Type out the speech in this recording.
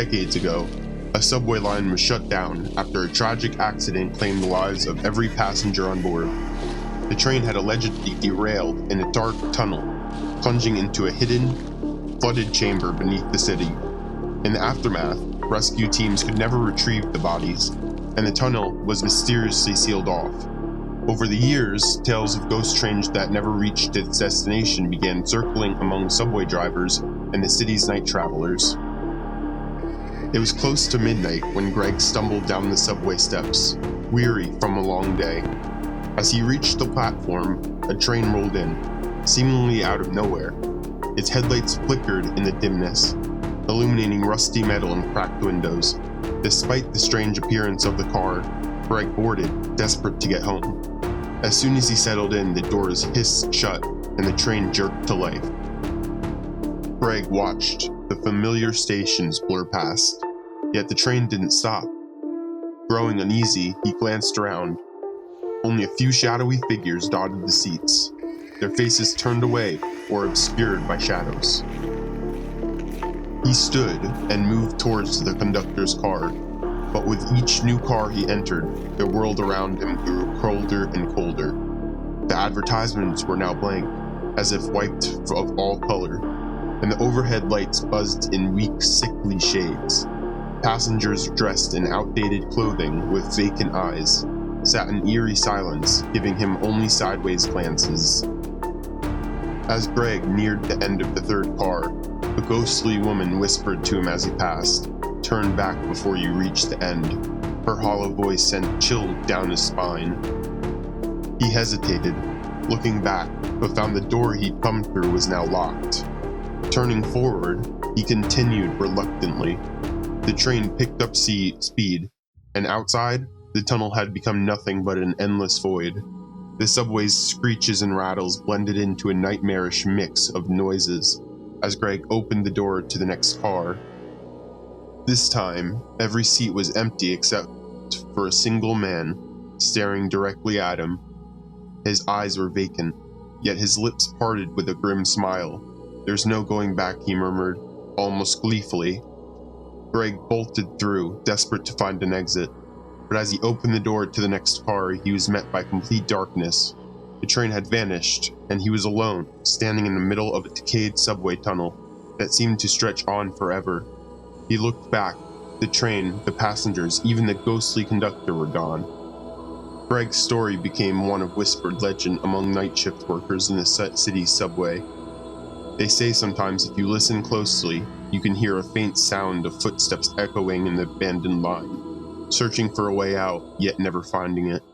decades ago, a subway line was shut down after a tragic accident claimed the lives of every passenger on board. The train had allegedly derailed in a dark tunnel, plunging into a hidden, flooded chamber beneath the city. In the aftermath, rescue teams could never retrieve the bodies, and the tunnel was mysteriously sealed off. Over the years, tales of ghost trains that never reached its destination began circling among subway drivers and the city's night travelers. It was close to midnight when Greg stumbled down the subway steps, weary from a long day. As he reached the platform, a train rolled in, seemingly out of nowhere. Its headlights flickered in the dimness, illuminating rusty metal and cracked windows. Despite the strange appearance of the car, Greg boarded, desperate to get home. As soon as he settled in, the doors hissed shut and the train jerked to life. Greg watched the familiar stations blur past, yet the train didn't stop. Growing uneasy, he glanced around. Only a few shadowy figures dotted the seats, their faces turned away or obscured by shadows. He stood and moved towards the conductor's car, but with each new car he entered, the world around him grew colder and colder. The advertisements were now blank, as if wiped of all color, and the overhead lights buzzed in weak, sickly shades. Passengers dressed in outdated clothing with vacant eyes sat in eerie silence, giving him only sideways glances. As Greg neared the end of the third car, a ghostly woman whispered to him as he passed, "Turn back before you reach the end." Her hollow voice sent chills down his spine. He hesitated, looking back, but found the door he'd come through was now locked. Turning forward, he continued reluctantly. The train picked up speed, and outside, the tunnel had become nothing but an endless void. The subway's screeches and rattles blended into a nightmarish mix of noises as Greg opened the door to the next car. This time, every seat was empty except for a single man staring directly at him. His eyes were vacant, yet his lips parted with a grim smile. "There's no going back," he murmured, almost gleefully. Greg bolted through, desperate to find an exit. But as he opened the door to the next car, he was met by complete darkness. The train had vanished, and he was alone, standing in the middle of a decayed subway tunnel that seemed to stretch on forever. He looked back. The train, the passengers, even the ghostly conductor were gone. Greg's story became one of whispered legend among night shift workers in the city's subway. They say sometimes if you listen closely, you can hear a faint sound of footsteps echoing in the abandoned line, searching for a way out, yet never finding it.